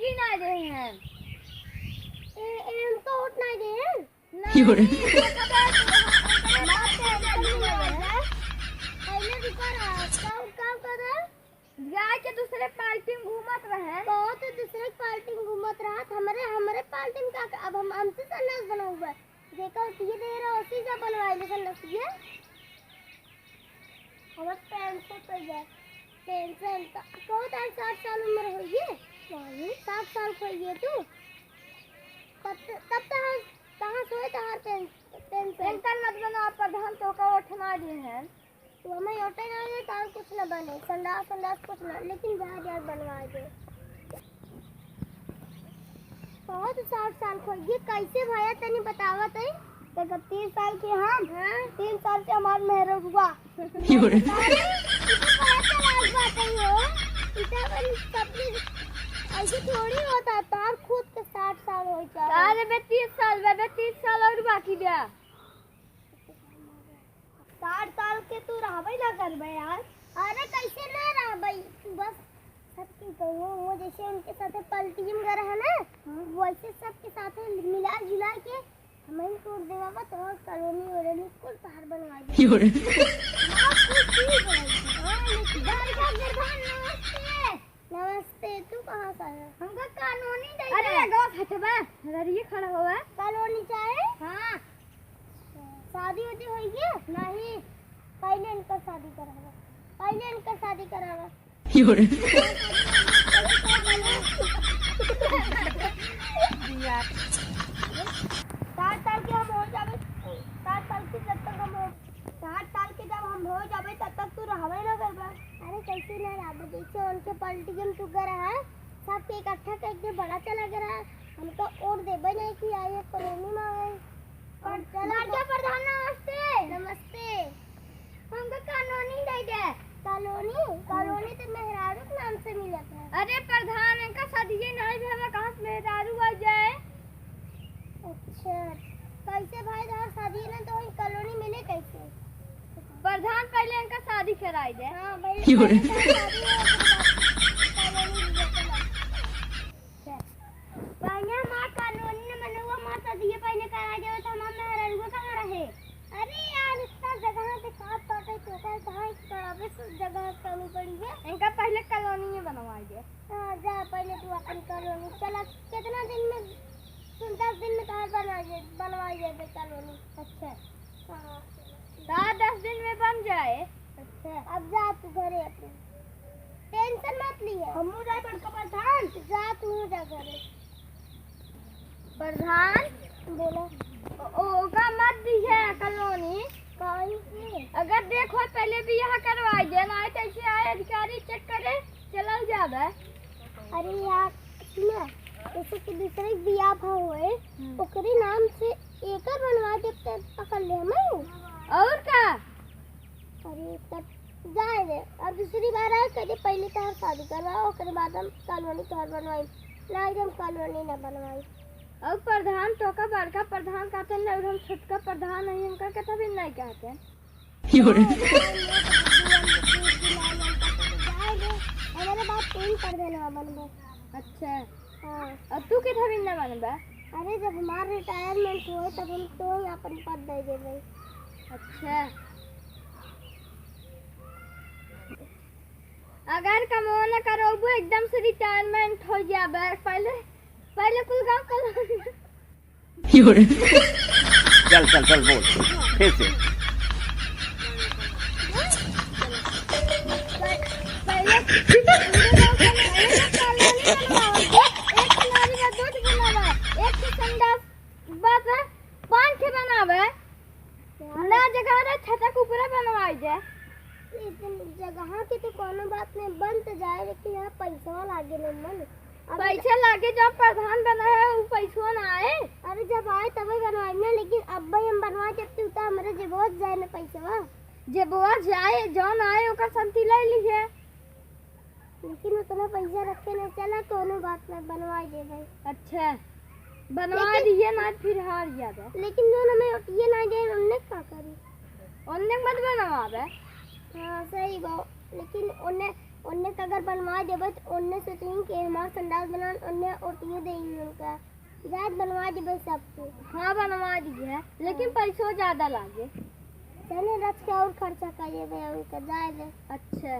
ही नहीं दे हैं एम तो उठ नहीं दे हैं नहीं पहले रुका रहा काम कर रहा जाए के दूसरे पार्टी में घूमत रहे बहुत दूसरे पार्टी में घूमत रहा हमारे पार्टी में का अब हम हमसे संन्यास बना हुआ है देखो ये दे रहा उसी से बनवाए ले संन्यास ये हमारे पेंशन पे जाए पेंशन बहुत 60 साल उम्र हो गई 60 साल हो गई तू तब कहाँ सोए तहार पेंशन मत बना प्रधान तो का उठना दे हैं तो हमें ओटे ना दे तार कुछ न बने संडास कुछ ना लेकिन जहाज बनवाए दे बहुत 60 साल हो गई कैसे भैया तनी बतावत है तो 30 साल के हम 3 साल से हमार मेहर हुआ ऐसे थोड़ी होता तार खुद के 60 साल हो जाए अरे बे 30 साल और बाकी दे 60 साल के तू रहबे ना करबे यार अरे कैसे ना रहबे बस सबके कहो वो जैसे उनके साथ पलटी में गए है ना वैसे सबके साथ मिला जुला के हमें छोड़ देवा बा तो कॉलोनी और स्कूल बाहर बनवा दे नमस्ते तू कहां से आया हमका कानूनी दे अरे गांव हटबा अरे ये खड़ा हुआ कॉलोनी चाहे हां शादी होती होगी नहीं पहले इनका शादी करावा जब हम हो जाबे तब तक तू रहबे ना करबा अरे कैसे ना रहबे जैसे उनके पॉलिटिकल टुगर है सब के इकट्ठा करके बड़ा चला गया हमको और देबे नहीं कि आए कॉलोनी में आए पर चला प्रधान नमस्ते हमको कानूनी दे दे कॉलोनी तो मेहरारू के नाम से मिला था अरे प्रधान इनका शादी नहीं भेवा कहां से मेहरारू आ जाए अच्छा कैसे भाई दार शादी ना तो कॉलोनी मिले कैसे प्रधान पहले इनका शादी कराई दे हां पहले मां कानूनी ने मने हुआ मां शादी पहले करा दे तो हम मेहरारू को कहां रहे अरे यार इतना जगह पे काट काटे तो कहां करावे सब जगह कमी पड़ी है इनका पहले कॉलोनी में बनवाई दे हां जा पहले तू अपन कॉलोनी चला कितना दिन में 10 दिन में कहां बनवाई दे कॉलोनी अच्छा हां 10 दिन में बन जाए अच्छा अब जा तू घरे अपने टेंशन मत लिए हम जाए बड़का प्रधान जा तू जा घरे प्रधान बोलो ओका मत दिए कॉलोनी कहीं से अगर देखो पहले भी यहाँ करवाई दे ना तो ऐसे आए अधिकारी चेक करे चल जावे अरे यार सुना जैसे कि दूसरे बिया हुए ओकरे नाम से एक बनवा देते पकड़ ले हमें और का अरे तब जाए दे अब दूसरी बार आए कभी पहले तो शादी करवाओ उसके बाद हम कॉलोनी तोहर बनवाई नहीं हम कॉलोनी न बनवाई और प्रधान तो का बड़का प्रधान कहते हैं और हम छोटका प्रधान नहीं उनका कहते भी नहीं कहते हमारे बात पूरी कर देना बनबो अच्छा हाँ और तू कितना भी न बनबा अरे जब हमारा रिटायरमेंट हो तब हम तो अपन पद दे देबे अच्छा अगर कमो न करोबो एकदम से रिटायरमेंट हो जाबे पहले कुल गांव कॉलोनी चल बोल फिर से जगह की तो कोनो बात नहीं बन तो जाए लेकिन यहाँ पैसा लागे नहीं मन पैसा लागे जब प्रधान बना है वो पैसा ना आए अरे जब आए तभी बनवाएंगे लेकिन अब भाई हम बनवा जब तू तो हमारे जेबोज जाए ना पैसा जेबोज जाए जौन आए ओका संति ले लीजिए लेकिन उतना पैसा रखे ना चला कोनो बात नहीं बनवा दे भाई अच्छा बनवा दिए ना फिर हार जाता लेकिन जो हमें ये ना दे उन्हें क्या करी उन्हें मत बनवावे हाँ सही बात लेकिन उन्हें उन्ने का अगर बनवा देबे तो उन्ने सोचेंगे कि हमारा संडास बनान उन्ने ओटियो देंगे उनका जायद बनवा देबे सबको। हाँ बनवा दीजिए, लेकिन पैसों ज्यादा लागे। चले रच के और खर्चा करिए उनका जायद। अच्छा